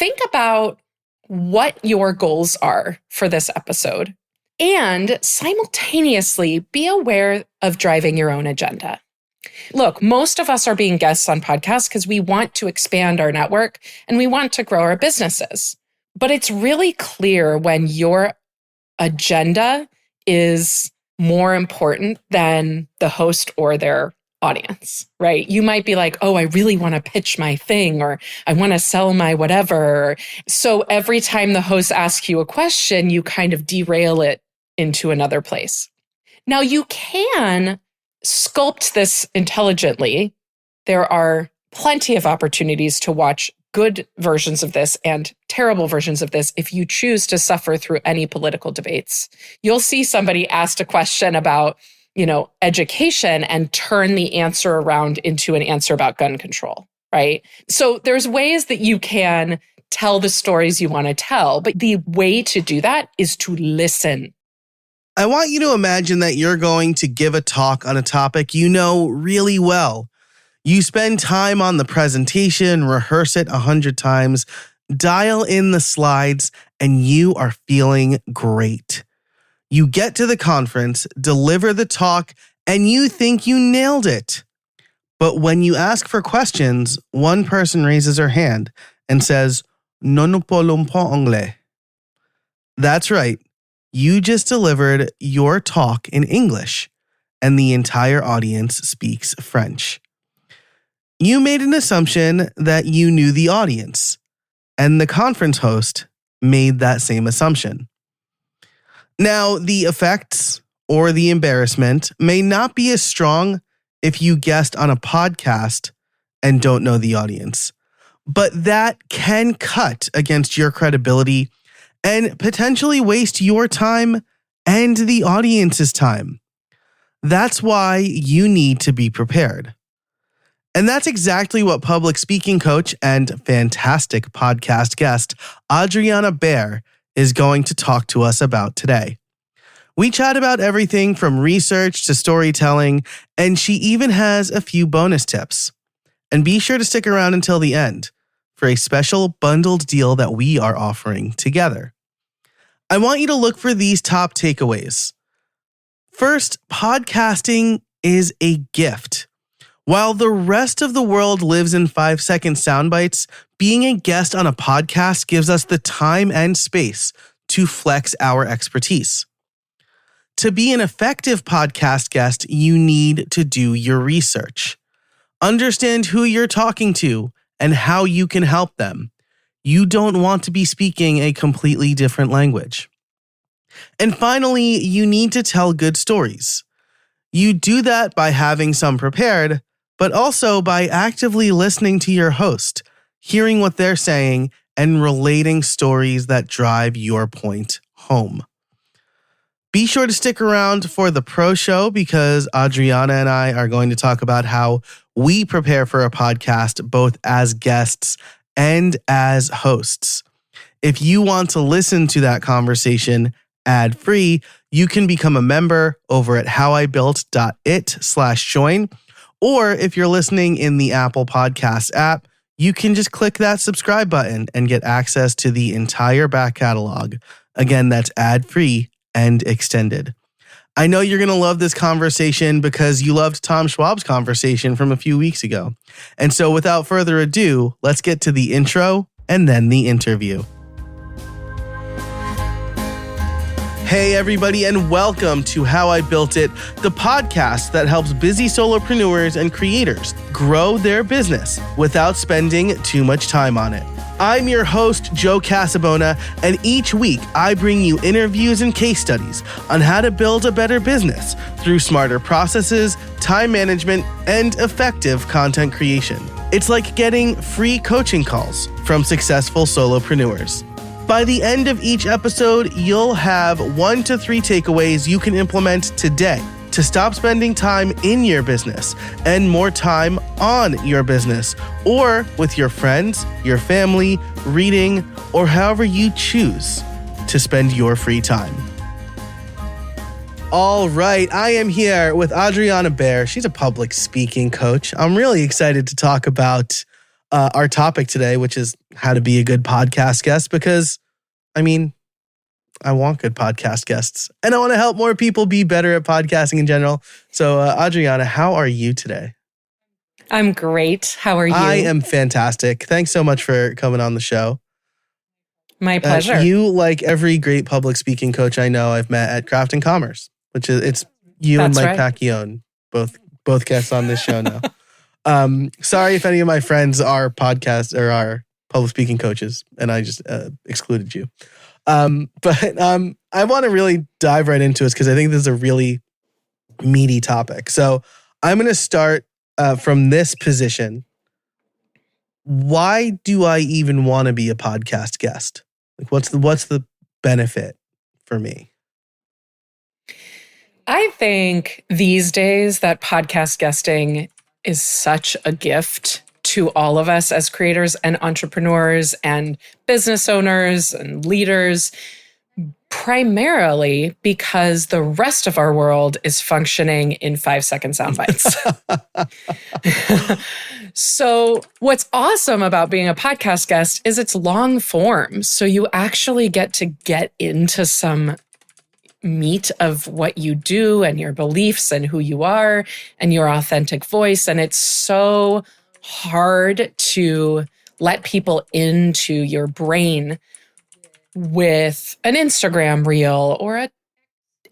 think about what your goals are for this episode and simultaneously be aware of driving your own agenda. Look, most of us are being guests on podcasts because we want to expand our network and we want to grow our businesses. But it's really clear when your agenda is more important than the host or their audience, right? You might be like, oh, I really want to pitch my thing, or I want to sell my whatever. So every time the host asks you a question, you kind of derail it into another place. Now you can sculpt this intelligently. There are plenty of opportunities to watch good versions of this and terrible versions of this if you choose to suffer through any political debates. You'll see somebody asked a question about, education and turn the answer around into an answer about gun control, right? So there's ways that you can tell the stories you want to tell, but the way to do that is to listen. I want you to imagine that you're going to give a talk on a topic you know really well. You spend time on the presentation, rehearse it 100 times, dial in the slides, and you are feeling great. You get to the conference, deliver the talk, and you think you nailed it. But when you ask for questions, one person raises her hand and says, Nous, parlons anglais. That's right. You just delivered your talk in English, and the entire audience speaks French. You made an assumption that you knew the audience, and the conference host made that same assumption. Now, the effects or the embarrassment may not be as strong if you guest on a podcast and don't know the audience, but that can cut against your credibility and potentially waste your time and the audience's time. That's why you need to be prepared. And that's exactly what public speaking coach and fantastic podcast guest, Adriana Baer, is going to talk to us about today. We chat about everything from research to storytelling, and she even has a few bonus tips. And be sure to stick around until the end for a special bundled deal that we are offering together. I want you to look for these top takeaways. First, podcasting is a gift. While the rest of the world lives in 5-second sound bites, being a guest on a podcast gives us the time and space to flex our expertise. To be an effective podcast guest, you need to do your research. Understand who you're talking to and how you can help them. You don't want to be speaking a completely different language. And finally, you need to tell good stories. You do that by having some prepared, but also by actively listening to your host, hearing what they're saying, and relating stories that drive your point home. Be sure to stick around for the pro show because Adriana and I are going to talk about how we prepare for a podcast both as guests and as hosts. If you want to listen to that conversation ad-free, you can become a member over at howibuilt.it/join. Or if you're listening in the Apple Podcasts app, you can just click that subscribe button and get access to the entire back catalog. Again, that's ad-free and extended. I know you're going to love this conversation because you loved Tom Schwab's conversation from a few weeks ago. And so without further ado, let's get to the intro and then the interview. Hey everybody, and welcome to How I Built It, the podcast that helps busy solopreneurs and creators grow their business without spending too much time on it. I'm your host, Joe Casabona, and each week I bring you interviews and case studies on how to build a better business through smarter processes, time management, and effective content creation. It's like getting free coaching calls from successful solopreneurs. By the end of each episode, you'll have 1 to 3 takeaways you can implement today to stop spending time in your business and more time on your business or with your friends, your family, reading, or however you choose to spend your free time. All right, I am here with Adriana Baer. She's a public speaking coach. I'm really excited to talk about our topic today, which is how to be a good podcast guest because, I mean, I want good podcast guests and I want to help more people be better at podcasting in general. So, Adriana, how are you today? I'm great. How are you? I am fantastic. Thanks so much for coming on the show. My pleasure. You, like every great public speaking coach I know, I've met at Craft and Commerce, which is it's you That's and Mike right. Pacquione, both guests on this show now. Sorry if any of my friends are podcast or are public speaking coaches, and I just excluded you. But I want to really dive right into this because I think this is a really meaty topic. So I'm going to start from this position. Why do I even want to be a podcast guest? Like, what's the benefit for me? I think these days that podcast guesting is such a gift to all of us as creators and entrepreneurs and business owners and leaders, primarily because the rest of our world is functioning in 5-second sound bites. So what's awesome about being a podcast guest is it's long form. So you actually get to get into some meat of what you do and your beliefs and who you are and your authentic voice. And it's so hard to let people into your brain with an Instagram reel or a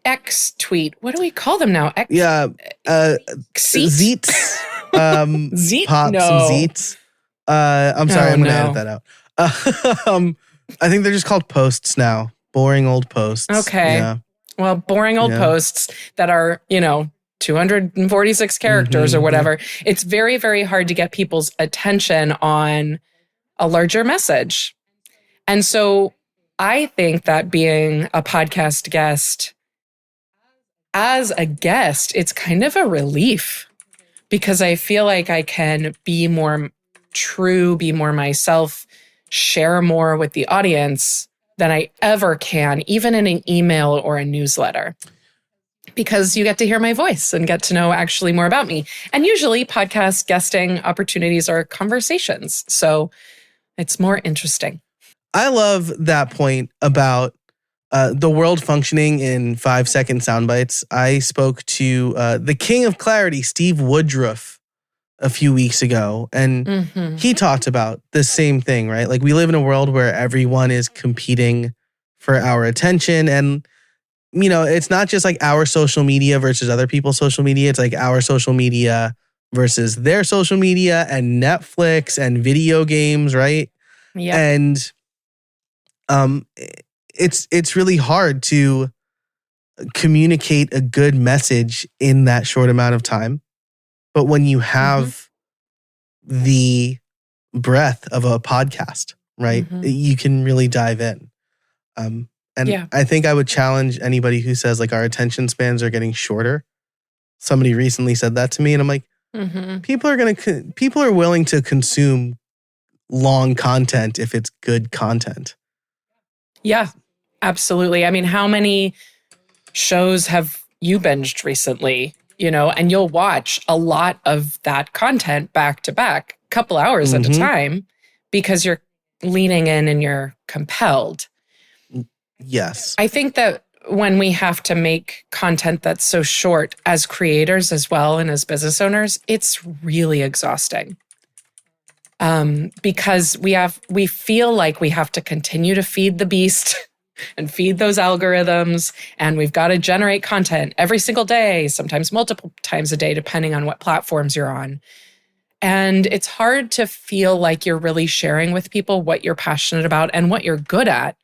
X tweet. What do we call them now? Zeets. Zeet? Pop No. some Zeets. I'm sorry, I'm going to edit that out. I think they're just called posts now. Boring old posts. Okay. Yeah. Well, boring old posts that are, 246 characters or whatever. It's very, very hard to get people's attention on a larger message. And so I think that being a podcast guest, as a guest, it's kind of a relief because I feel like I can be more true, be more myself, share more with the audience than I ever can, even in an email or a newsletter, because you get to hear my voice and get to know actually more about me. And usually podcast guesting opportunities are conversations. So it's more interesting. I love that point about the world functioning in 5-second sound bites. I spoke to the king of clarity, Steve Woodruff, a few weeks ago, and he talked about the same thing, right? Like, we live in a world where everyone is competing for our attention, and it's not just like our social media versus other people's social media. It's like our social media versus their social media and Netflix and video games, right? Yeah. And it's really hard to communicate a good message in that short amount of time. But when you have the breadth of a podcast, right, you can really dive in. I think I would challenge anybody who says like our attention spans are getting shorter. Somebody recently said that to me, and I'm like, people are willing to consume long content if it's good content. Yeah, absolutely. I mean, how many shows have you binged recently? And you'll watch a lot of that content back to back, a couple hours at a time, because you're leaning in and you're compelled. Yes. I think that when we have to make content that's so short as creators as well and as business owners, it's really exhausting. Because we feel like we have to continue to feed the beast and feed those algorithms, and we've got to generate content every single day, sometimes multiple times a day, depending on what platforms you're on. And it's hard to feel like you're really sharing with people what you're passionate about and what you're good at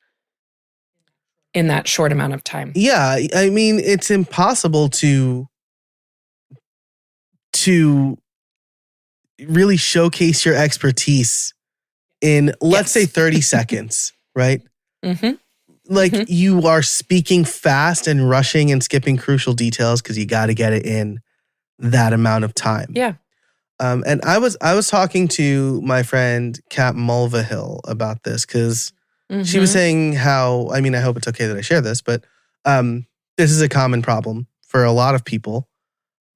in that short amount of time. Yeah, I mean, it's impossible to really showcase your expertise in, let's say, 30 seconds, right? Like, you are speaking fast and rushing and skipping crucial details because you got to get it in that amount of time. Yeah. And I was talking to my friend Kat Mulvihill about this because she was saying how, I mean, I hope it's okay that I share this, but this is a common problem for a lot of people.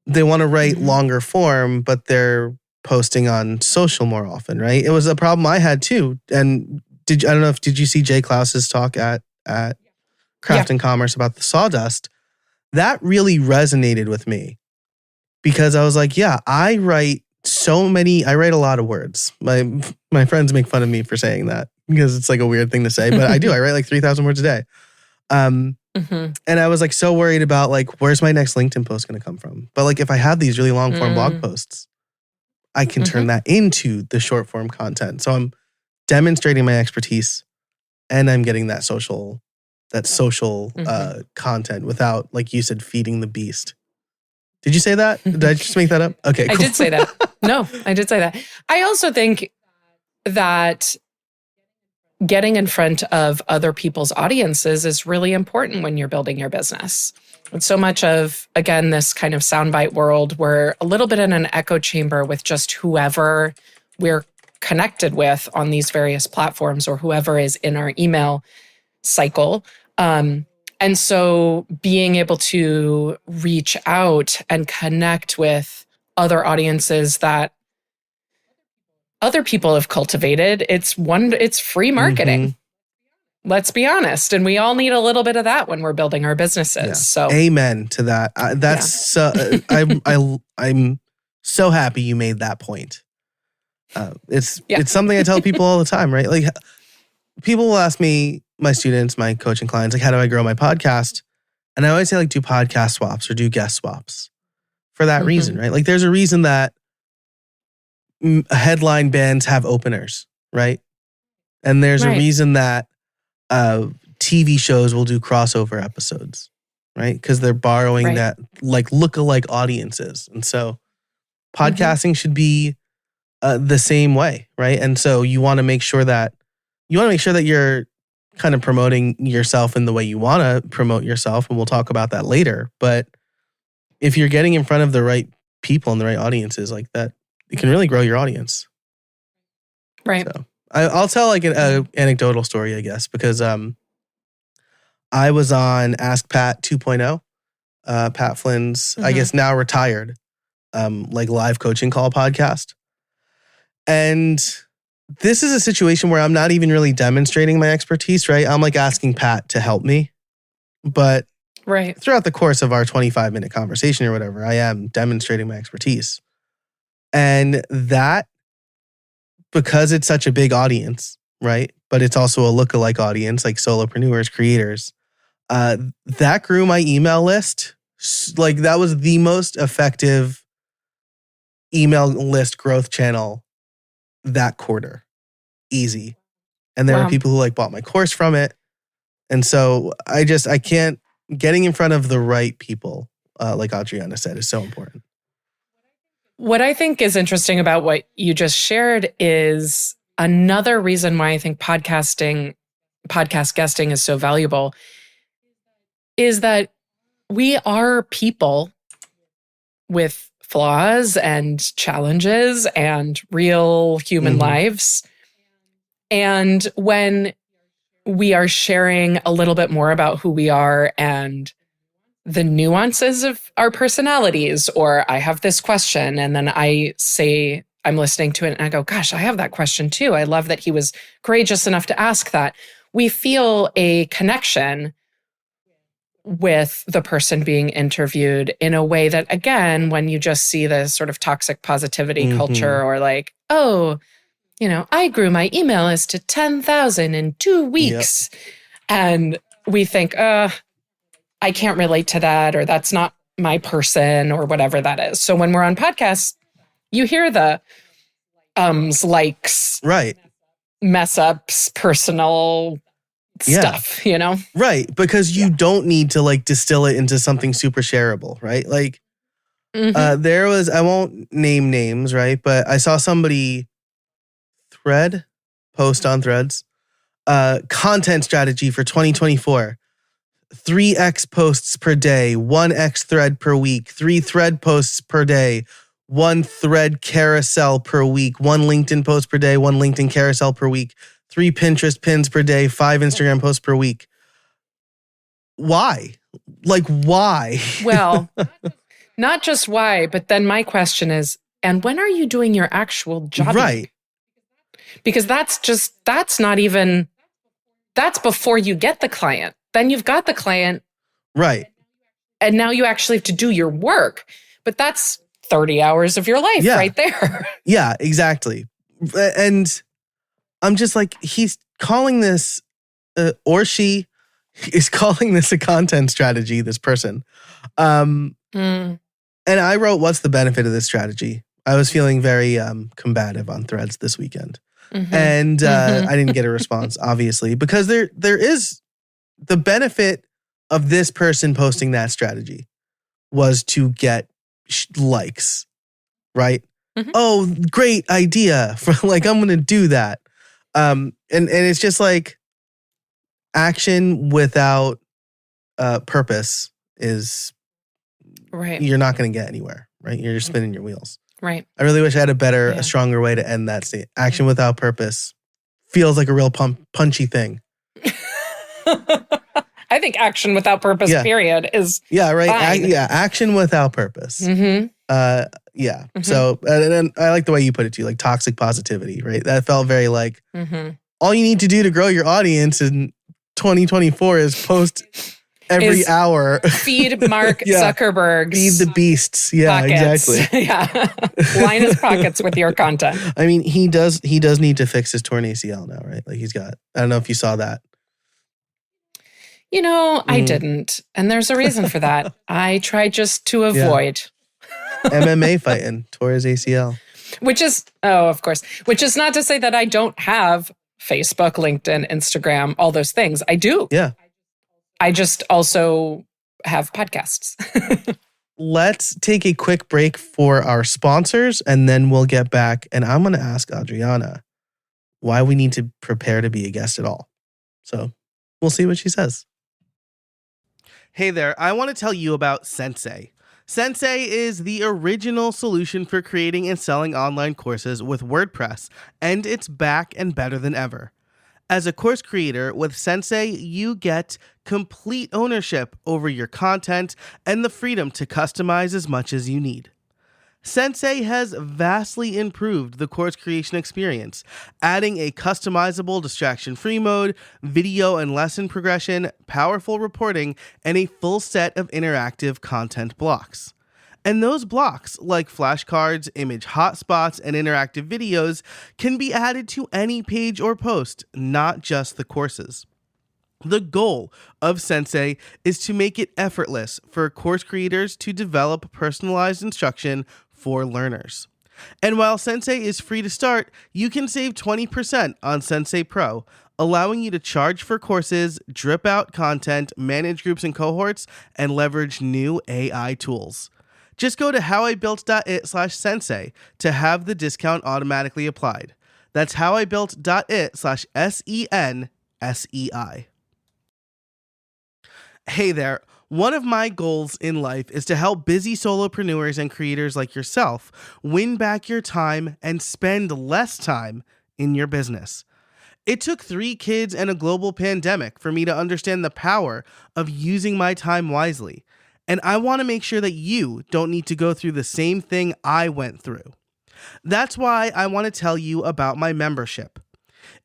They want to write longer form, but they're posting on social more often, right? It was a problem I had too. And I don't know if did you see Jay Klaus's talk at Craft and Commerce about the sawdust? That really resonated with me because I was like, yeah, I write a lot of words. My friends make fun of me for saying that because it's like a weird thing to say, but I do. I write like 3,000 words a day. And I was like so worried about like, where's my next LinkedIn post going to come from? But like, if I have these really long form blog posts, I can turn that into the short form content. So I'm demonstrating my expertise and I'm getting that social content without, like you said, feeding the beast. Did you say that? Did I just make that up? Okay, cool. I did say that. No, I did say that. I also think that getting in front of other people's audiences is really important when you're building your business. And so much of, again, this kind of soundbite world, we're a little bit in an echo chamber with just whoever we're connected with on these various platforms or whoever is in our email cycle. And so being able to reach out and connect with other audiences that other people have cultivated, it's free marketing. Let's be honest. And we all need a little bit of that when we're building our businesses. Yeah. So amen to that. I'm so happy you made that point. It's something I tell people all the time, right? Like people will ask me, my students, my coaching clients, like, how do I grow my podcast? And I always say, like, do podcast swaps or do guest swaps for that reason, right? Like, there's a reason that headline bands have openers, right? And there's a reason that TV shows will do crossover episodes, right? Because they're borrowing that, like, lookalike audiences. And so podcasting should be the same way, right? And so you want to make sure that you're kind of promoting yourself in the way you want to promote yourself. And we'll talk about that later. But if you're getting in front of the right people and the right audiences like that, it can really grow your audience. Right. So I'll tell like an anecdotal story, I guess, because I was on Ask Pat 2.0, Pat Flynn's, I guess now retired, like live coaching call podcast. And this is a situation where I'm not even really demonstrating my expertise, right? I'm like asking Pat to help me. But throughout the course of our 25-minute conversation or whatever, I am demonstrating my expertise. And that, because it's such a big audience, right? But it's also a lookalike audience, like solopreneurs, creators. That grew my email list. Like that was the most effective email list growth channel that quarter. Easy. And there were people who like bought my course from it. And so getting in front of the right people, like Adriana said, is so important. What I think is interesting about what you just shared is another reason why I think podcast guesting is so valuable is that we are people with flaws and challenges and real human lives. And when we are sharing a little bit more about who we are and the nuances of our personalities, or I have this question, and then I say, I'm listening to it and I go, gosh, I have that question too. I love that he was courageous enough to ask that. We feel a connection with the person being interviewed in a way that, again, when you just see the sort of toxic positivity culture or like, oh, I grew my email list to 10,000 in 2 weeks. Yep. And we think, I can't relate to that, or that's not my person, or whatever that is. So when we're on podcasts, you hear the likes, mess ups, personal stuff, Right. Because you don't need to like distill it into something super shareable, right? Like there was, I won't name names, right? But I saw somebody post on Threads, content strategy for 2024. 3x posts per day, 1x thread per week, 3 thread posts per day, 1 thread carousel per week, 1 LinkedIn post per day, 1 LinkedIn carousel per week, 3 Pinterest pins per day, 5 Instagram posts per week. Why? Like, why? Well, not just why, but then my question is, And when are you doing your actual job? Right. Because that's before you get the client. Then you've got the client. Right. And now you actually have to do your work. But that's 30 hours of your life right there. Yeah, exactly. And I'm just like, he's calling this, or she is calling this a content strategy, this person. And I wrote, what's the benefit of this strategy? I was feeling very combative on Threads this weekend. And I didn't get a response, obviously, because there is the benefit of this person posting that strategy was to get likes, right? Oh, great idea. For like, I'm going to do that. And it's just like action without purpose is right. You're not going to get anywhere, right? You're just spinning your wheels. Right. I really wish I had a stronger way to end that state. Action without purpose feels like a real punchy thing. I think action without purpose, period, is right. Action without purpose. So, and I like the way you put it too, like toxic positivity, right? That felt very like all you need to do to grow your audience in 2024 is post every hour. Feed Mark Zuckerberg's feed the beasts. Yeah, pockets. Exactly. Line his pockets with your content. I mean, he does need to fix his torn ACL now, right? Like I don't know if you saw that. I didn't. And there's a reason for that. I tried just to avoid. MMA fighting, tore his ACL. Which is not to say that I don't have Facebook, LinkedIn, Instagram, all those things. I do. Yeah. I just also have podcasts. Let's take a quick break for our sponsors, and then we'll get back. And I'm going to ask Adriana why we need to prepare to be a guest at all. So we'll see what she says. Hey there, I want to tell you about Sensei. Sensei is the original solution for creating and selling online courses with WordPress, and it's back and better than ever. As a course creator with Sensei, you get complete ownership over your content and the freedom to customize as much as you need. Sensei has vastly improved the course creation experience, adding a customizable distraction-free mode, video and lesson progression, powerful reporting, and a full set of interactive content blocks. And those blocks, like flashcards, image hotspots, and interactive videos, can be added to any page or post, not just the courses. The goal of Sensei is to make it effortless for course creators to develop personalized instruction for learners. And while Sensei is free to start, you can save 20% on Sensei Pro, allowing you to charge for courses, drip out content, manage groups and cohorts, and leverage new AI tools. Just go to howibuilt.it/sensei to have the discount automatically applied. That's howibuilt.it/SENSEI. Hey there. One of my goals in life is to help busy solopreneurs and creators like yourself win back your time and spend less time in your business. It took 3 kids and a global pandemic for me to understand the power of using my time wisely. And I want to make sure that you don't need to go through the same thing I went through. That's why I want to tell you about my membership.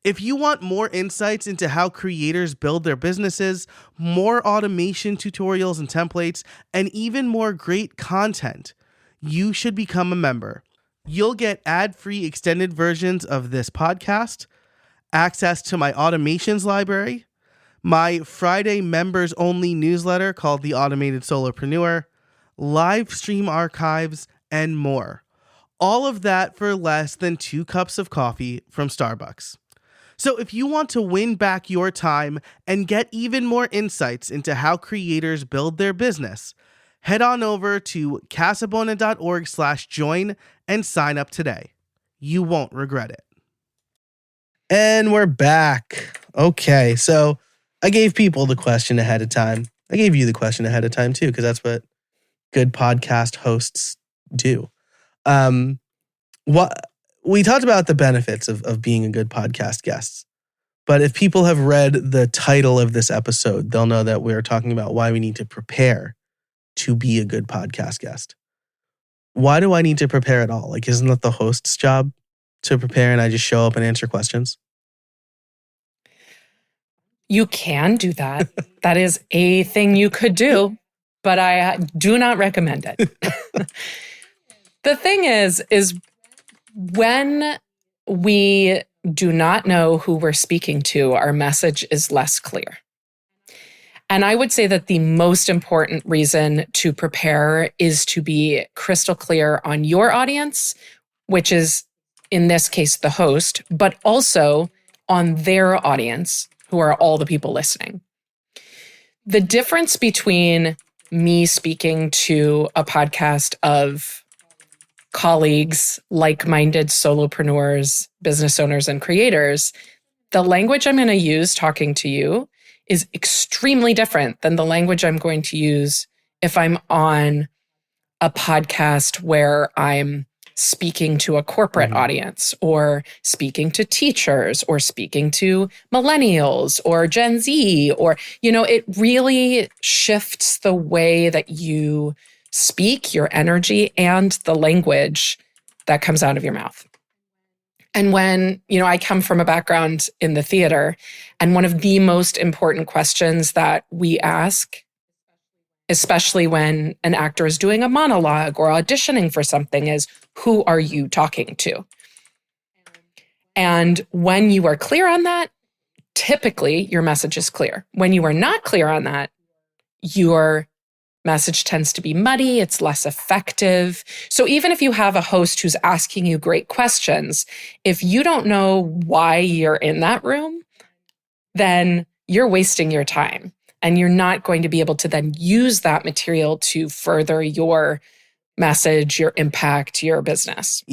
If you want more insights into how creators build their businesses, more automation tutorials and templates, and even more great content, you should become a member. You'll get ad-free extended versions of this podcast, access to my automations library, my Friday members-only newsletter called The Automated Solopreneur, live stream archives, and more. All of that for less than 2 cups of coffee from Starbucks. So if you want to win back your time and get even more insights into how creators build their business, head on over to casabona.org/join and sign up today. You won't regret it. And we're back. Okay, so I gave people the question ahead of time. I gave you the question ahead of time too, because that's what good podcast hosts do. We talked about the benefits of being a good podcast guest. But if people have read the title of this episode, they'll know that we're talking about why we need to prepare to be a good podcast guest. why do I need to prepare at all? Like, isn't that the host's job to prepare and I just show up and answer questions? You can do that. That is a thing you could do, but I do not recommend it. The thing is when we do not know who we're speaking to, our message is less clear. And I would say that the most important reason to prepare is to be crystal clear on your audience, which is in this case the host, but also on their audience, who are all the people listening. The difference between me speaking to a podcast of colleagues, like-minded solopreneurs, business owners, and creators, the language I'm going to use talking to you is extremely different than the language I'm going to use if I'm on a podcast where I'm speaking to a corporate audience or speaking to teachers or speaking to millennials or Gen Z, or, it really shifts the way that you speak, your energy, and the language that comes out of your mouth. And when, I come from a background in the theater, and one of the most important questions that we ask, especially when an actor is doing a monologue or auditioning for something, is, who are you talking to? And when you are clear on that, typically your message is clear. When you are not clear on that, your message tends to be muddy, it's less effective. So even if you have a host who's asking you great questions, if you don't know why you're in that room, then you're wasting your time. And you're not going to be able to then use that material to further your message, your impact, your business.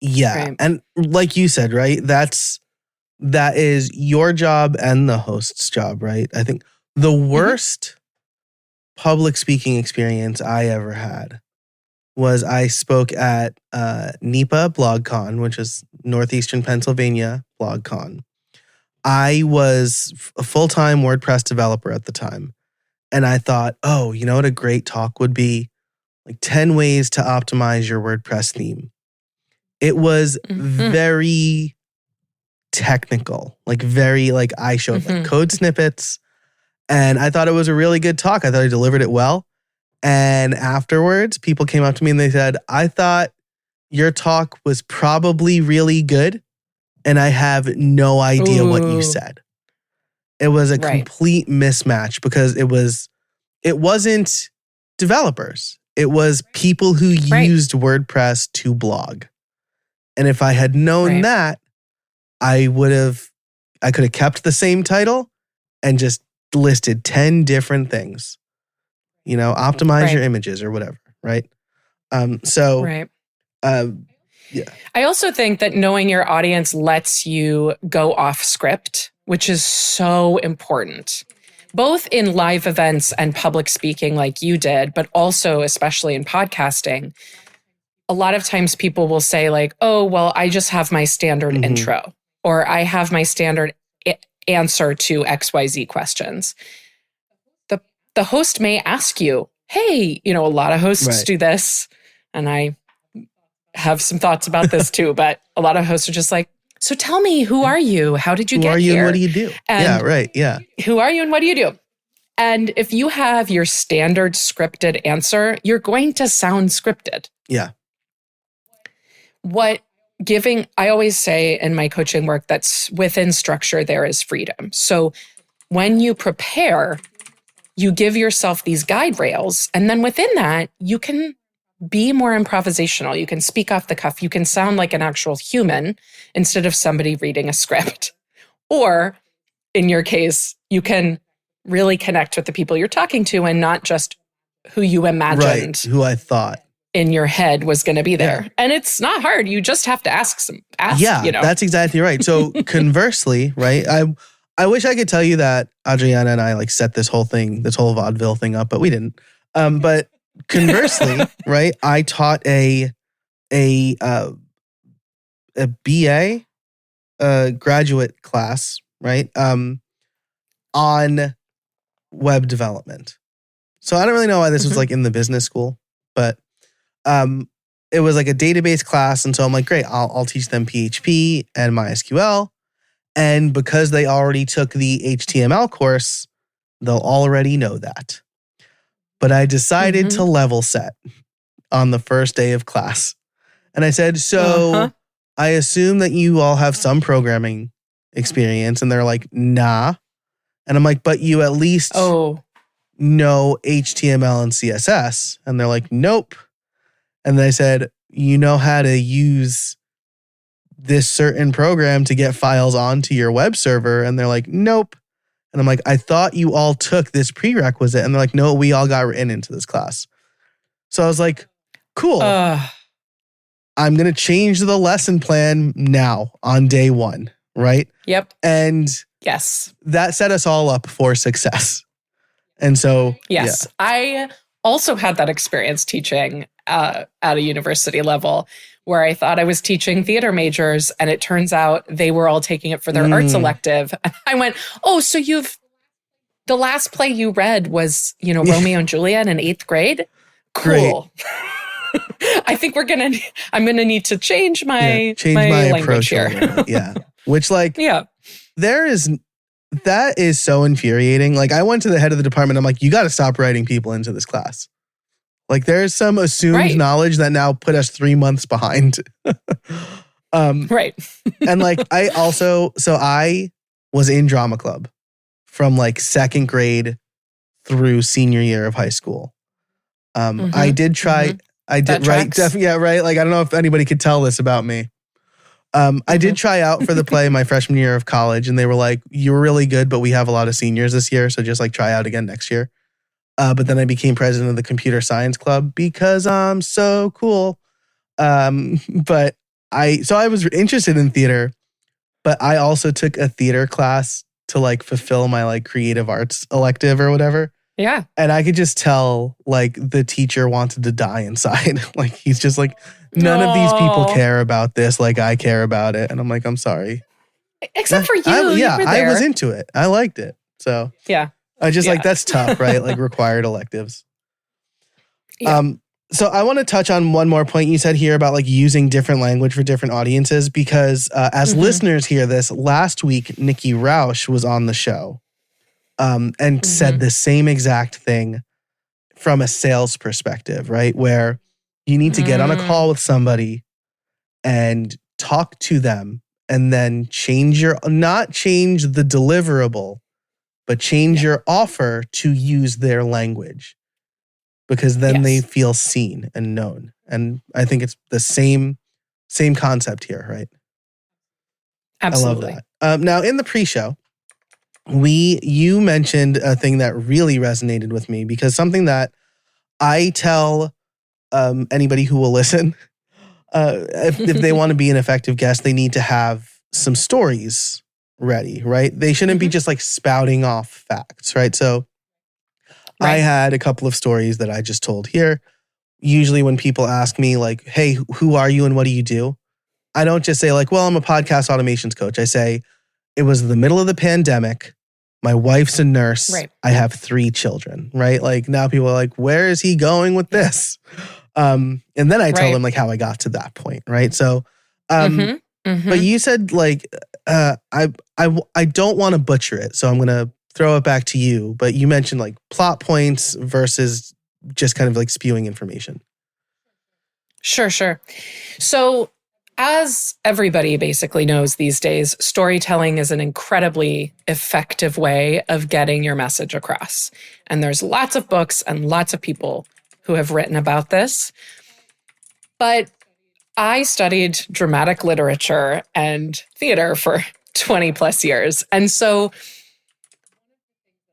Yeah. Right. And like you said, right? That is your job and the host's job, right? I think the worst public speaking experience I ever had was I spoke at NEPA BlogCon, which is Northeastern Pennsylvania BlogCon. I was a full-time WordPress developer at the time. And I thought, oh, you know what a great talk would be? Like 10 ways to optimize your WordPress theme. It was very technical, I showed code snippets, and I thought it was a really good talk. I thought I delivered it well. And afterwards, people came up to me and they said, I thought your talk was probably really good, and I have no idea what you said. It was a complete mismatch because it wasn't developers. It was people who used WordPress to blog. And if I had known that, I could have kept the same title and just listed 10 different things. Optimize your images or whatever, right? Yeah. I also think that knowing your audience lets you go off script, which is so important, both in live events and public speaking like you did, but also especially in podcasting. A lot of times people will say like, oh, well, I just have my standard intro, or I have my standard answer to XYZ questions. The host may ask you, hey, a lot of hosts do this, and I have some thoughts about this too, but a lot of hosts are just like, so tell me, who are you? How did you get here? Who are you and what do you do? Who are you and what do you do? And if you have your standard scripted answer, you're going to sound scripted. Yeah. I always say in my coaching work that's within structure, there is freedom. So when you prepare, you give yourself these guide rails, and then within that, you can be more improvisational. You can speak off the cuff. You can sound like an actual human instead of somebody reading a script. Or in your case, you can really connect with the people you're talking to and not just who you imagined. Who I thought in your head was going to be there. Yeah. And it's not hard. You just have to ask. That's exactly right. So conversely, right? I wish I could tell you that Adriana and I set this whole vaudeville thing up, but we didn't. But conversely, right? I taught a BA graduate class, right? On web development. So I don't really know why this was in the business school, but it was like a database class. And so I'm like, great, I'll teach them PHP and MySQL. And because they already took the HTML course, they'll already know that. But I decided to level set on the first day of class. And I said, so I assume that you all have some programming experience. And they're like, nah. And I'm like, but you at least know HTML and CSS. And they're like, nope. And then I said, you know how to use this certain program to get files onto your web server? And they're like, nope. And I'm like, I thought you all took this prerequisite. And they're like, no, we all got written into this class. So I was like, cool. I'm going to change the lesson plan now on day one, right? Yep. And yes, that set us all up for success. And so, yes, yeah. I also had that experience teaching at a university level where I thought I was teaching theater majors, and it turns out they were all taking it for their arts elective. And I went, oh, so the last play you read was, Romeo and Juliet in 8th grade? Cool. I think I'm going to need to change my language here. Yeah. Which that is so infuriating. Like, I went to the head of the department. I'm like, you got to stop writing people into this class. Like, there's some assumed knowledge that now put us 3 months behind. Right. And like, I was in drama club from like 2nd grade through senior year of high school. I did try, I did, right? Right. Like, I don't know if anybody could tell this about me. I did try out for the play my freshman year of college, and they were like, you were really good, but we have a lot of seniors this year, so just like try out again next year. But then I became president of the computer science club because I'm so cool. But I was interested in theater, but I also took a theater class to like fulfill my like creative arts elective or whatever. Yeah. And I could just tell like the teacher wanted to die inside. Like, he's just like, none of these people care about this like I care about it. And I'm like, I'm sorry. Except for you. I was into it. I liked it. So yeah. I just like, that's tough, right? Like, required electives. Yeah. So I want to touch on one more point you said here about like using different language for different audiences, because as listeners hear this, last week, Nikki Rausch was on the show and said the same exact thing from a sales perspective, right? Where you need to get on a call with somebody and talk to them, and then not change the deliverable, but change your offer to use their language, because then they feel seen and known. And I think it's the same concept here, right? Absolutely. I love that. Now, in the pre-show, you mentioned a thing that really resonated with me, because something that I tell anybody who will listen, if they want to be an effective guest, they need to have some stories ready, right? They shouldn't be just like spouting off facts, right? So I had a couple of stories that I just told here. Usually when people ask me like, hey, who are you and what do you do? I don't just say like, well, I'm a podcast automations coach. I say, it was the middle of the pandemic. My wife's a nurse. Right. I have 3 children, right? Like, now people are like, where is he going with this? And then I tell them like how I got to that point, right? So, but you said like, I don't want to butcher it, so I'm going to throw it back to you. But you mentioned like plot points versus just kind of like spewing information. Sure. So as everybody basically knows these days, storytelling is an incredibly effective way of getting your message across. And there's lots of books and lots of people who have written about this. But I studied dramatic literature and theater for 20 plus years. And so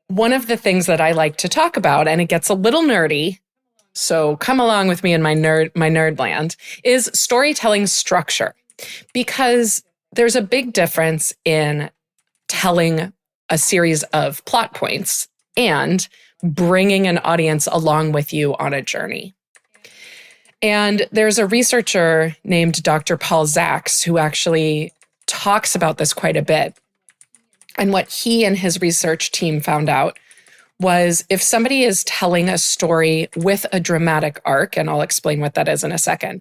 one of the things that I like to talk about, and it gets a little nerdy, so come along with me in my nerd land, is storytelling structure. Because there's a big difference in telling a series of plot points and bringing an audience along with you on a journey. And there's a researcher named Dr. Paul Zaks who actually talks about this quite a bit. And what he and his research team found out was if somebody is telling a story with a dramatic arc, and I'll explain what that is in a second,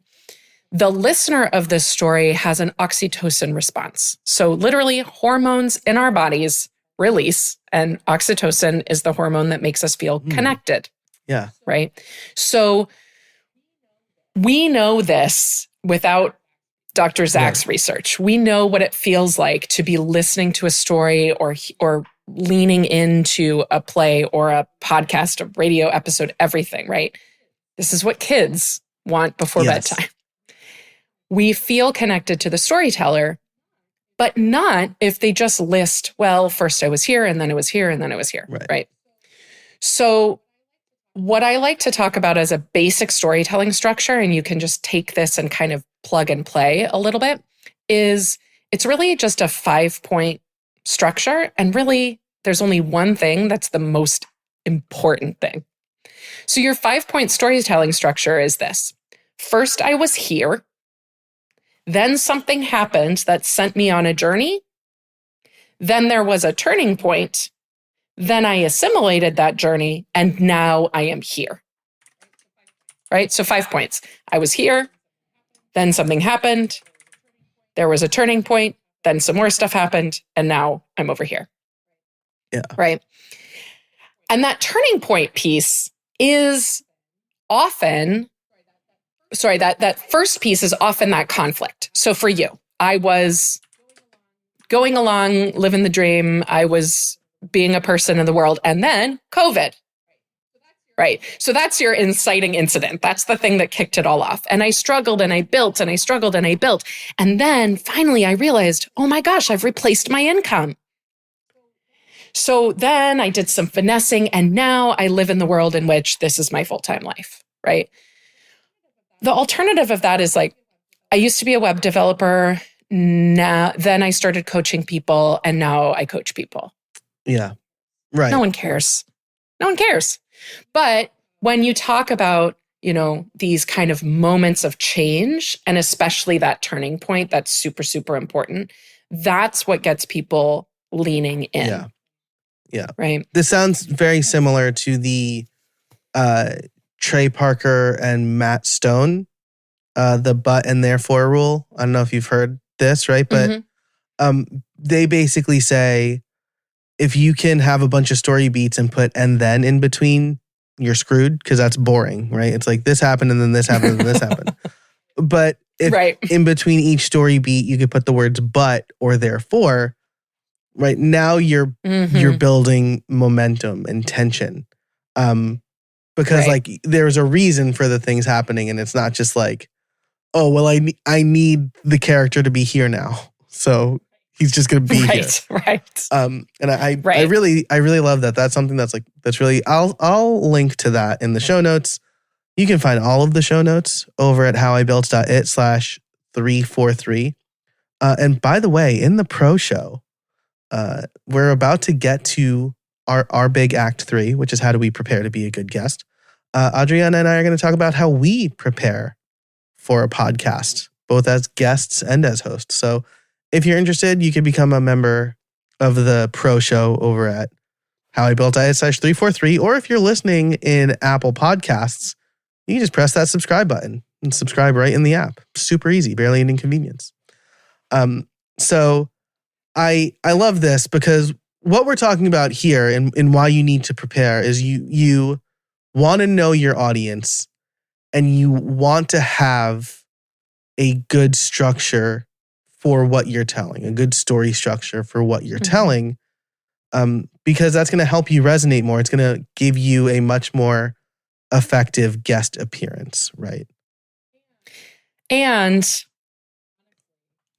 the listener of this story has an oxytocin response. So literally hormones in our bodies release, and oxytocin is the hormone that makes us feel connected. Yeah. Right? So we know this without Dr. Zach's research. We know what it feels like to be listening to a story or leaning into a play or a podcast, a radio episode, everything, right? This is what kids want before bedtime. We feel connected to the storyteller, but not if they just list, well, first I was here and then it was here and then it was here, right? So what I like to talk about as a basic storytelling structure, and you can just take this and kind of plug and play a little bit, is it's really just a 5-point structure. And really, there's only one thing that's the most important thing. So your 5-point storytelling structure is this. First, I was here. Then something happened that sent me on a journey. Then there was a turning point. Then I assimilated that journey, and now I am here. Right? So 5 points. I was here. Then something happened. There was a turning point. Then some more stuff happened, and now I'm over here. Yeah. Right? And that turning point piece is often, that first piece is often that conflict. So for you, I was going along, living the dream. I was being a person in the world, and then COVID. Right. So that's your inciting incident. That's the thing that kicked it all off. And I struggled and I built and I struggled and I built. And then finally I realized, oh my gosh, I've replaced my income. So then I did some finessing, and now I live in the world in which this is my full-time life, right? The alternative of that is like, I used to be a web developer. Then I started coaching people, and now I coach people. Yeah. Right. No one cares. No one cares. But when you talk about, these kind of moments of change, and especially that turning point, that's super, super important. That's what gets people leaning in. Yeah. Yeah. Right. This sounds very similar to the Trey Parker and Matt Stone, the but and therefore rule. I don't know if you've heard this, right? But they basically say, if you can have a bunch of story beats and put and then in between, you're screwed, because that's boring, right? It's like this happened and then this happened and then this happened. But if in between each story beat, you could put the words but or therefore, right? Now you're building momentum and tension. Because like there's a reason for the things happening, and it's not just like, oh, well, I need the character to be here now. So he's just going to be here. Right. And I really love that. That's something that's really, I'll link to that in the show notes. You can find all of the show notes over at howibuilt.it/343. And by the way, in the pro show, we're about to get to our big act 3, which is how do we prepare to be a good guest. Adriana and I are going to talk about how we prepare for a podcast, both as guests and as hosts. So if you're interested, you can become a member of the pro show over at howibuilt.it/343. Or if you're listening in Apple Podcasts, you can just press that subscribe button and subscribe right in the app. Super easy, barely an inconvenience. So I love this, because what we're talking about here and why you need to prepare is you want to know your audience, and you want to have a good structure for what you're telling, a good story structure for what you're telling, because that's going to help you resonate more. It's going to give you a much more effective guest appearance, right? And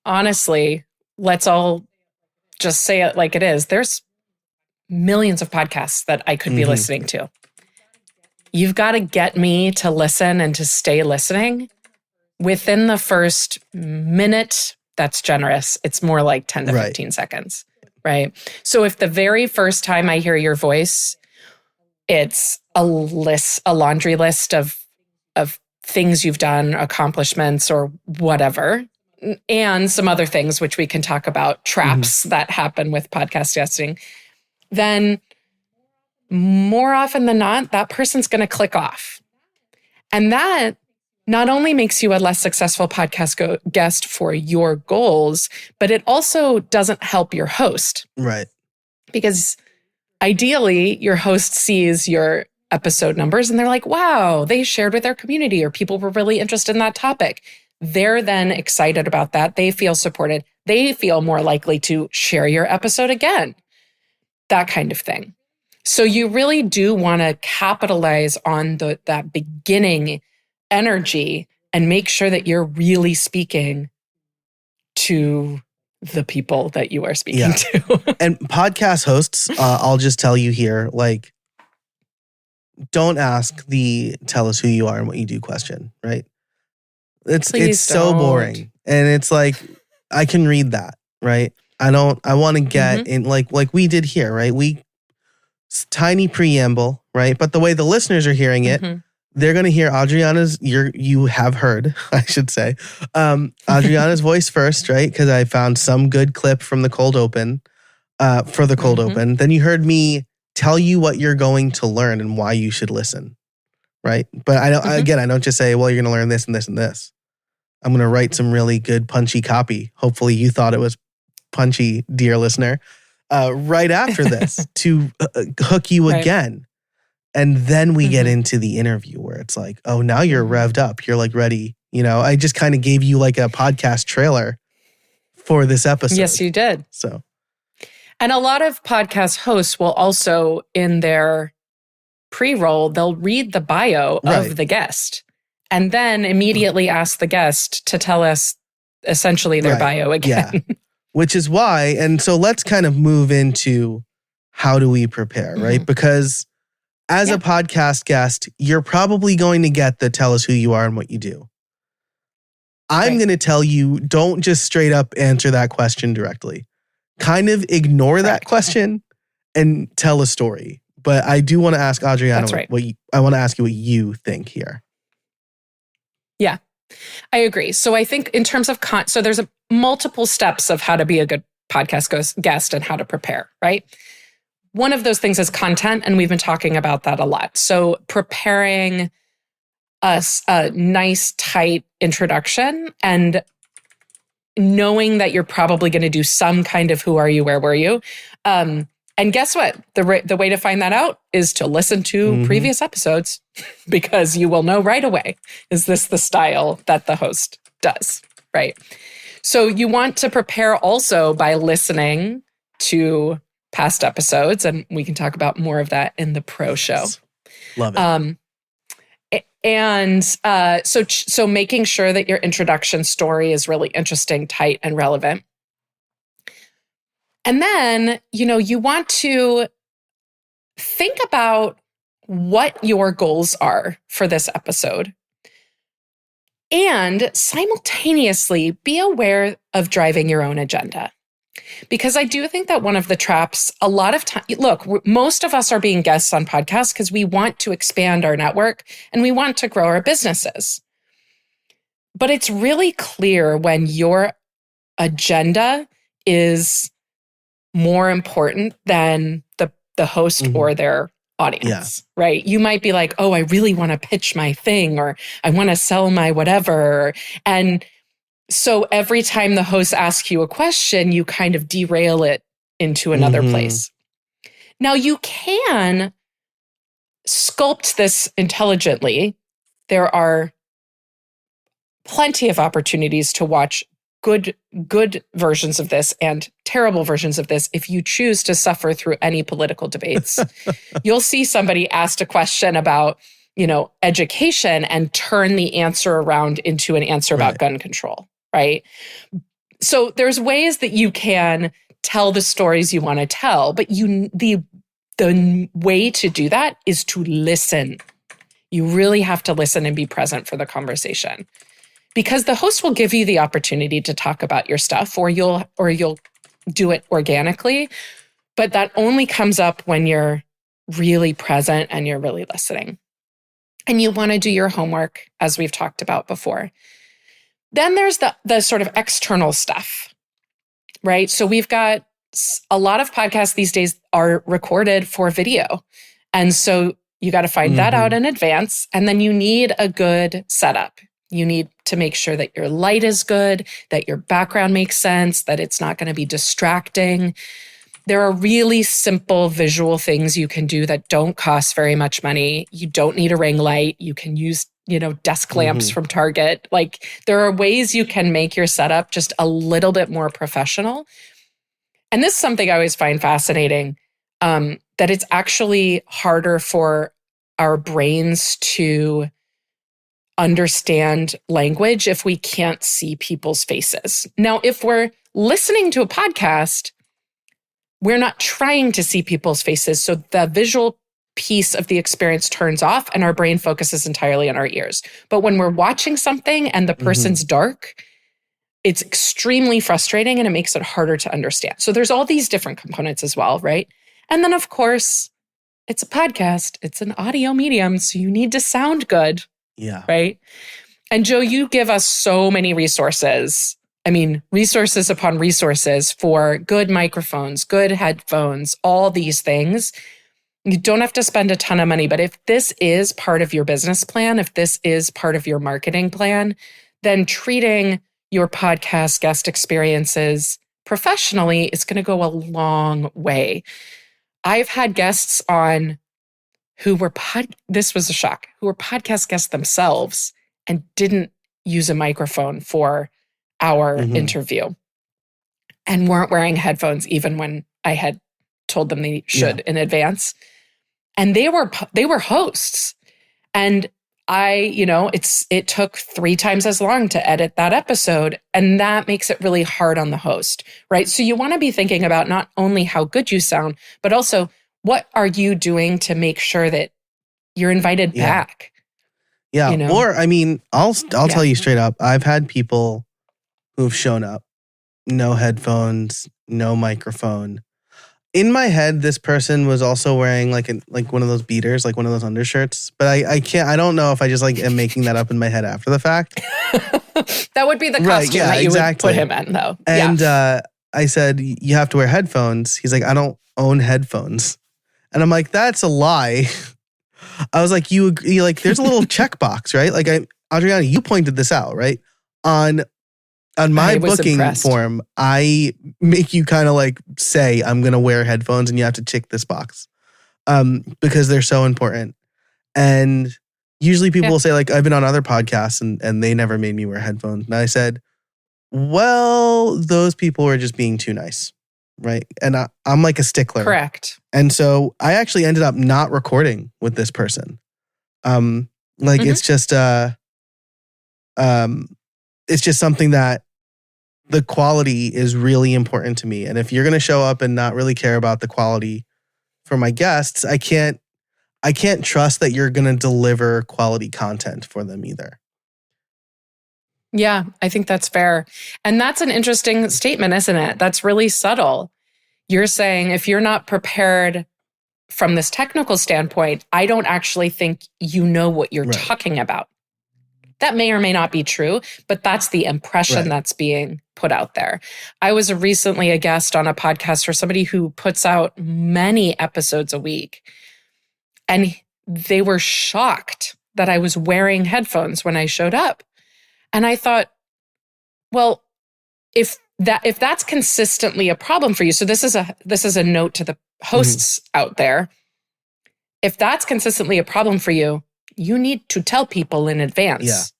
honestly, let's all just say it like it is. There's millions of podcasts that I could be listening to. You've got to get me to listen and to stay listening within the first minute. That's generous. It's more like 10 to 15 seconds, right? So if the very first time I hear your voice, it's a laundry list of things you've done, accomplishments or whatever, and some other things which we can talk about, traps that happen with podcast guesting, then more often than not, that person's going to click off. And that not only makes you a less successful podcast guest for your goals, but it also doesn't help your host. Right. Because ideally, your host sees your episode numbers and they're like, wow, they shared with their community or people were really interested in that topic. They're then excited about that. They feel supported. They feel more likely to share your episode again. That kind of thing. So you really do want to capitalize on that beginning energy and make sure that you're really speaking to the people that you are speaking to. And podcast hosts, I'll just tell you here, like, don't ask the tell us who you are and what you do question, right? It's so boring. And it's like, I can read that, right? I want to get in like we did here, right? Tiny preamble, right? But the way the listeners are hearing it, they're going to hear Adriana's, you have heard, I should say, Adriana's voice first, right? Because I found some good clip from the cold open, for the cold open. Then you heard me tell you what you're going to learn and why you should listen, right? But I don't just say, well, you're going to learn this and this and this. I'm going to write some really good punchy copy. Hopefully you thought it was punchy, dear listener, right after this to hook you again. And then we get into the interview where it's like, oh, now you're revved up. You're like ready. You know, I just kind of gave you like a podcast trailer for this episode. Yes, you did. So, and a lot of podcast hosts will also, in their pre-roll, they'll read the bio of the guest and then immediately ask the guest to tell us essentially their bio again. Yeah. Which is why, and so let's kind of move into how do we prepare, right? Because as a podcast guest, you're probably going to get the tell us who you are and what you do. I'm going to tell you, don't just straight up answer that question directly. Kind of ignore that question and tell a story. But I do want to ask Adriana, I want to ask you what you think here. Yeah, I agree. So I think in terms of so there's multiple steps of how to be a good podcast guest and how to prepare, right? One of those things is content, and we've been talking about that a lot. So preparing a nice, tight introduction and knowing that you're probably going to do some kind of who are you, where were you? And guess what? The way to find that out is to listen to previous episodes because you will know right away, is this the style that the host does, right? So you want to prepare also by listening to past episodes, and we can talk about more of that in the pro show. Love it. So making sure that your introduction story is really interesting, tight, and relevant. And then, you want to think about what your goals are for this episode. And simultaneously be aware of driving your own agenda. Because I do think that one of the traps, a lot of time, look, most of us are being guests on podcasts because we want to expand our network and we want to grow our businesses. But it's really clear when your agenda is more important than the host or their audience, right? You might be like, oh, I really want to pitch my thing, or I want to sell my whatever. And so every time the host asks you a question, you kind of derail it into another place. Now, you can sculpt this intelligently. There are plenty of opportunities to watch good versions of this and terrible versions of this. If you choose to suffer through any political debates, you'll see somebody asked a question about, education and turn the answer around into an answer about gun control, right? So there's ways that you can tell the stories you want to tell, but the way to do that is to listen. You really have to listen and be present for the conversation. Because the host will give you the opportunity to talk about your stuff, or you'll do it organically. But that only comes up when you're really present and you're really listening. And you want to do your homework, as we've talked about before. Then there's the sort of external stuff, right? So we've got a lot of podcasts these days are recorded for video. And so you got to find that out in advance. And then you need a good setup. You need to make sure that your light is good, that your background makes sense, that it's not going to be distracting. There are really simple visual things you can do that don't cost very much money. You don't need a ring light. You can use, desk lamps from Target. Like, there are ways you can make your setup just a little bit more professional. And this is something I always find fascinating, that it's actually harder for our brains to understand language if we can't see people's faces. Now, if we're listening to a podcast, we're not trying to see people's faces. So the visual piece of the experience turns off and our brain focuses entirely on our ears. But when we're watching something and the person's dark, it's extremely frustrating and it makes it harder to understand. So there's all these different components as well, right? And then, of course, it's a podcast. It's an audio medium, so you need to sound good. Yeah. Right? And Joe, you give us so many resources. I mean, resources upon resources for good microphones, good headphones, all these things. You don't have to spend a ton of money, but if this is part of your business plan, if this is part of your marketing plan, then treating your podcast guest experiences professionally is going to go a long way. I've had guests on who were this was a shock, who were podcast guests themselves and didn't use a microphone for our interview and weren't wearing headphones even when I had told them they should in advance. And they were hosts. And it took 3 times as long to edit that episode. And that makes it really hard on the host, right? So you want to be thinking about not only how good you sound, but also what are you doing to make sure that you're invited back? Yeah. Or, I mean, I'll tell you straight up, I've had people who've shown up, no headphones, no microphone. In my head, this person was also wearing like one of those beaters, like one of those undershirts. But I don't know if I just am making that up in my head after the fact. That would be the costume that you would put him in, though. And I said, you have to wear headphones. He's like, I don't own headphones. And I'm like, that's a lie. I was like, you agree, there's a little checkbox, right? Like, Adriana, you pointed this out, right? On my booking form, I make you kind of say, I'm going to wear headphones and you have to tick this box because they're so important. And usually people will say, I've been on other podcasts and they never made me wear headphones. And I said, well, those people were just being too nice. Right. And I'm like a stickler. Correct. And so I actually ended up not recording with this person. It's just something that the quality is really important to me. And if you're going to show up and not really care about the quality for my guests, I can't trust that you're going to deliver quality content for them either. Yeah, I think that's fair. And that's an interesting statement, isn't it? That's really subtle. You're saying if you're not prepared from this technical standpoint, I don't actually think you know what you're talking about. That may or may not be true, but that's the impression that's being put out there. I was recently a guest on a podcast for somebody who puts out many episodes a week. And they were shocked that I was wearing headphones when I showed up. And I thought, well, if that's consistently a problem for you, so this is a note to the hosts out there. If that's consistently a problem for you, you need to tell people in advance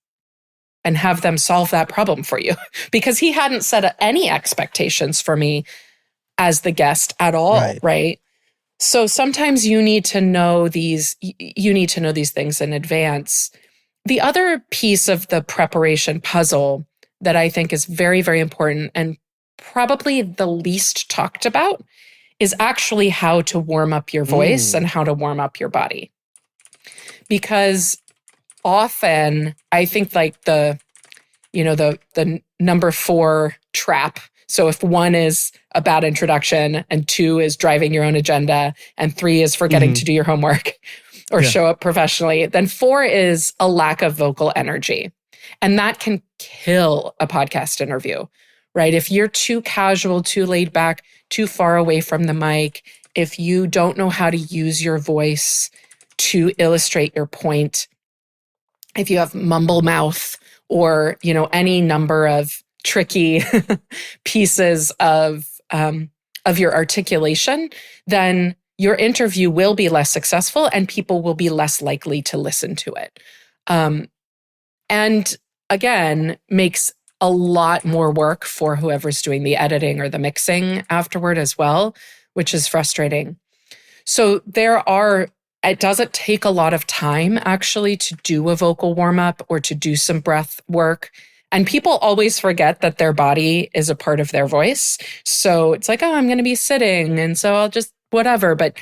and have them solve that problem for you. Because he hadn't set any expectations for me as the guest at all, right? So sometimes you need to know these things in advance. The other piece of the preparation puzzle that I think is very, very important and probably the least talked about is actually how to warm up your voice and how to warm up your body. Because often I think the number 4 trap. So if 1 is a bad introduction and 2 is driving your own agenda and 3 is forgetting to do your homework or show up professionally, then 4 is a lack of vocal energy. And that can kill a podcast interview, right? If you're too casual, too laid back, too far away from the mic, if you don't know how to use your voice to illustrate your point, if you have mumble mouth or, any number of tricky pieces of your articulation, then your interview will be less successful and people will be less likely to listen to it. And again, makes a lot more work for whoever's doing the editing or the mixing afterward as well, which is frustrating. So it doesn't take a lot of time actually to do a vocal warm-up or to do some breath work. And people always forget that their body is a part of their voice. So it's like, oh, I'm going to be sitting, and so I'll just whatever. But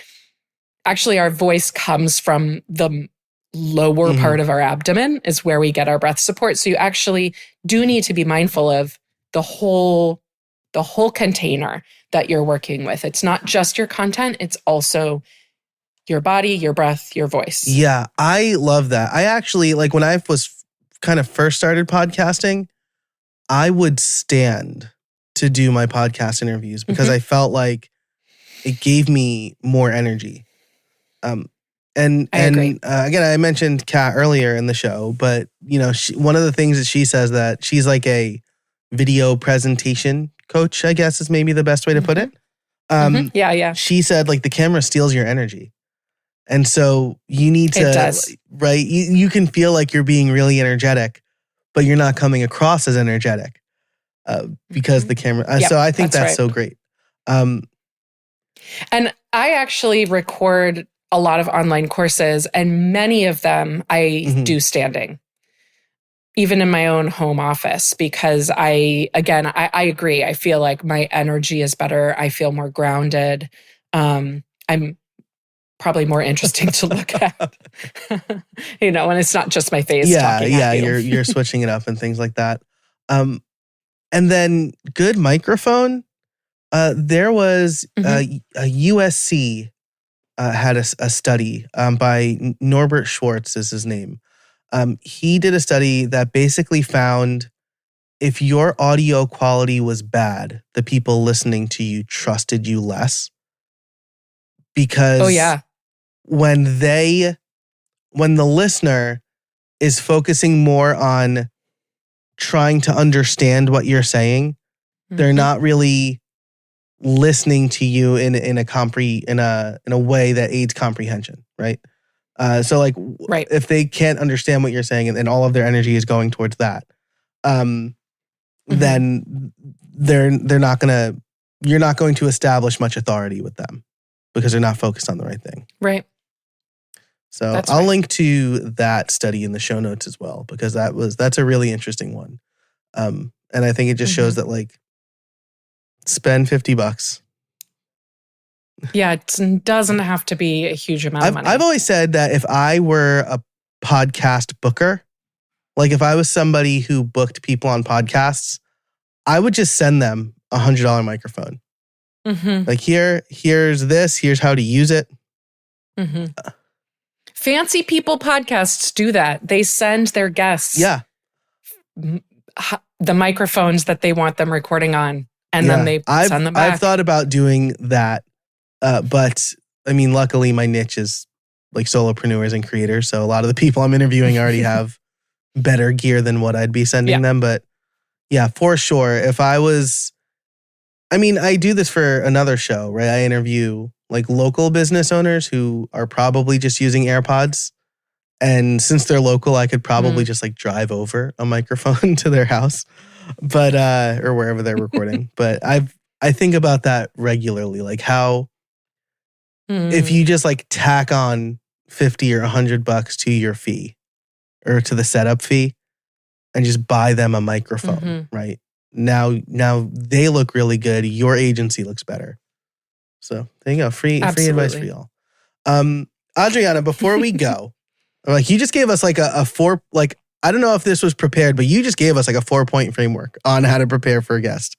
actually, our voice comes from the lower part of our abdomen is where we get our breath support. So you actually do need to be mindful of the whole container that you're working with. It's not just your content, it's also your body, your breath, your voice. Yeah, I love that. I actually, when I was kind of first started podcasting, I would stand to do my podcast interviews because I felt like it gave me more energy. Again, I mentioned Kat earlier in the show, but one of the things that she says that she's like a video presentation coach, I guess is maybe the best way to put it. Yeah. She said the camera steals your energy. And so you need to, it does. Right? You can feel like you're being really energetic, but you're not coming across as energetic because the camera. So I think that's so great. And I actually record a lot of online courses, and many of them I do standing, even in my own home office, because I agree. I feel like my energy is better. I feel more grounded. I'm probably more interesting to look at, and it's not just my face. Talking at you. You're switching it up and things like that. And then good microphone. There was a USC had a study by Norbert Schwartz is his name. He did a study that basically found if your audio quality was bad, the people listening to you trusted you less. Because when the listener is focusing more on trying to understand what you're saying, they're not really listening to you in a way that aids comprehension, right? If they can't understand what you're saying and all of their energy is going towards that, then you're not going to establish much authority with them because they're not focused on the right thing. Right. So I'll link to that study in the show notes as well, because that's a really interesting one. And I think it just shows that spend $50. Yeah, it doesn't have to be a huge amount of money. I've always said that if I were a podcast booker, if I was somebody who booked people on podcasts, I would just send them a $100 microphone. Here's this, here's how to use it. Fancy people podcasts do that. They send their guests the microphones that they want them recording on, and then they send them back. I've thought about doing that, but I mean, luckily my niche is solopreneurs and creators, so a lot of the people I'm interviewing already have better gear than what I'd be sending them. But yeah, for sure, if I was... I do this for another show, right? I interview local business owners who are probably just using AirPods. And since they're local, I could probably just drive over a microphone to their house, but or wherever they're recording. But I think about that regularly, how if you just tack on $50 or $100 to your fee or to the setup fee and just buy them a microphone, right? Now they look really good. Your agency looks better. So there you go. Free advice for y'all. Adriana, before we go, you just gave us a four, I don't know if this was prepared, but you just gave us a 4-point framework on how to prepare for a guest.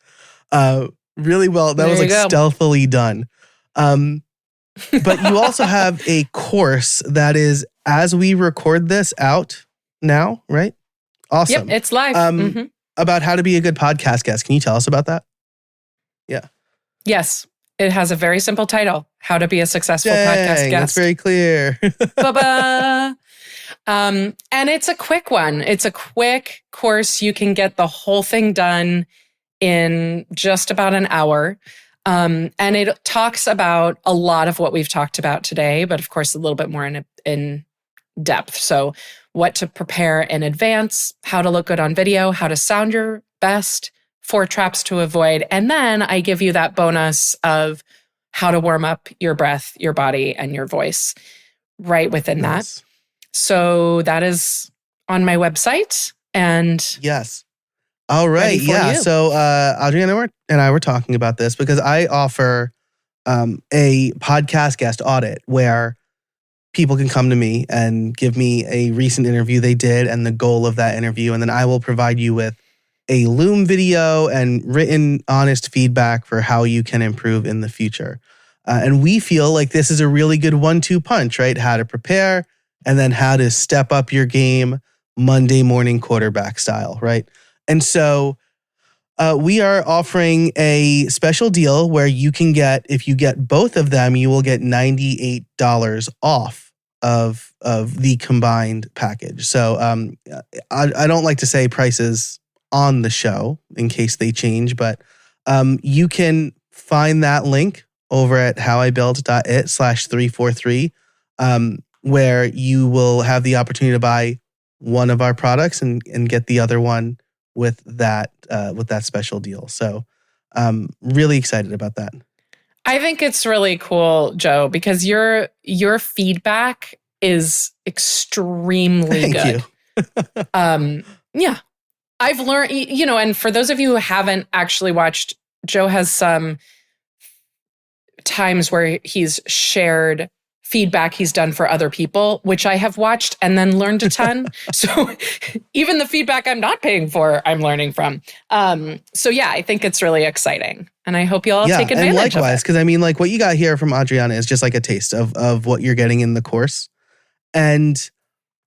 Really well. That was stealthily done. But you also have a course that is, as we record this, out now, right? Awesome. Yep, it's live. About how to be a good podcast guest. Can you tell us about that? Yeah. Yes. It has a very simple title, How to Be a Successful Podcast Guest. That's very clear. Ba-ba. And it's a quick one. It's a quick course. You can get the whole thing done in just about an hour. And it talks about a lot of what we've talked about today, but of course, a little bit more in depth. So what to prepare in advance, how to look good on video, how to sound your best, 4 traps to avoid. And then I give you that bonus of how to warm up your breath, your body, and your voice right within that. So that is on my website. And yes. All right. Yeah. You. So Adriana and I were talking about this because I offer a podcast guest audit where people can come to me and give me a recent interview they did and the goal of that interview. And then I will provide you with a Loom video and written, honest feedback for how you can improve in the future. And we feel like this is a really good 1-2 punch, right? How to prepare and then how to step up your game Monday morning quarterback style, right? And so we are offering a special deal where you can get, if you get both of them, you will get $98 off of the combined package. So I don't like to say prices on the show in case they change, but you can find that link over at howibuilt.it/343, where you will have the opportunity to buy one of our products and get the other one with that special deal. So really excited about that. I think it's really cool, Joe, because your feedback is extremely good. Thank you. Yeah. I've learned, and for those of you who haven't actually watched, Joe has some times where he's shared feedback he's done for other people, which I have watched and then learned a ton. So even the feedback I'm not paying for, I'm learning from. So yeah, I think it's really exciting. And I hope you all take advantage and likewise, of it. Because I mean, like what you got here from Adriana is just like a taste of what you're getting in the course. And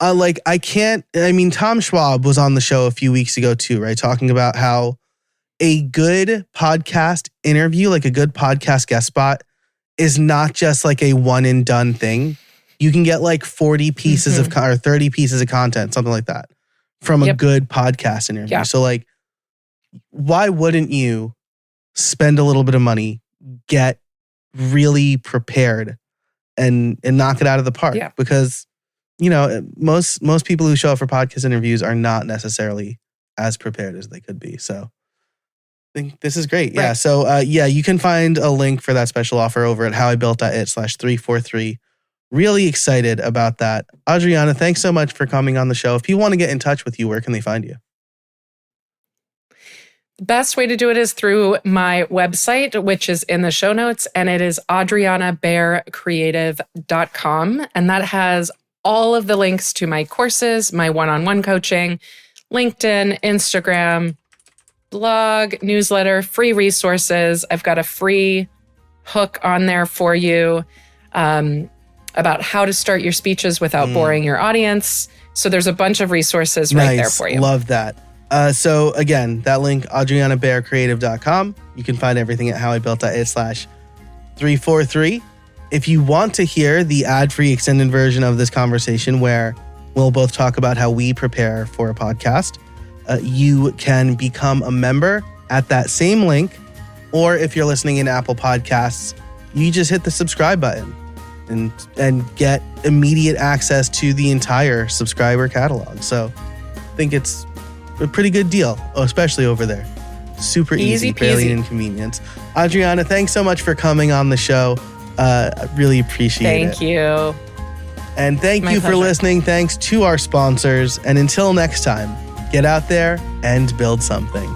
Tom Schwab was on the show a few weeks ago too, right? Talking about how a good podcast interview, like a good podcast guest spot, is not just like a one and done thing. You can get like 40 pieces of or 30 pieces of content, something like that, from a good podcast interview. Yeah. So like, why wouldn't you spend a little bit of money, get really prepared and knock it out of the park? Yeah. Because, most people who show up for podcast interviews are not necessarily as prepared as they could be. So I think this is great. Right. Yeah. So, you can find a link for that special offer over at howibuilt.it/343. Really excited about that. Adriana, thanks so much for coming on the show. If people want to get in touch with you, where can they find you? The best way to do it is through my website, which is in the show notes, and it is adrianabaercreative.com. And that has all of the links to my courses, my one-on-one coaching, LinkedIn, Instagram, blog, newsletter, free resources. I've got a free hook on there for you about how to start your speeches without boring your audience. So there's a bunch of resources right there for you. Love that. So again, that link, adrianabaercreative.com. You can find everything at howibuilt.it/343. If you want to hear the ad-free extended version of this conversation where we'll both talk about how we prepare for a podcast, you can become a member at that same link. Or if you're listening in Apple Podcasts, you just hit the subscribe button and get immediate access to the entire subscriber catalog. So I think it's a pretty good deal, especially over there. Super easy, barely inconvenience. Adriana, thanks so much for coming on the show. I really appreciate it. Thank you. And thank you for listening. Thanks to our sponsors. And until next time, get out there and build something.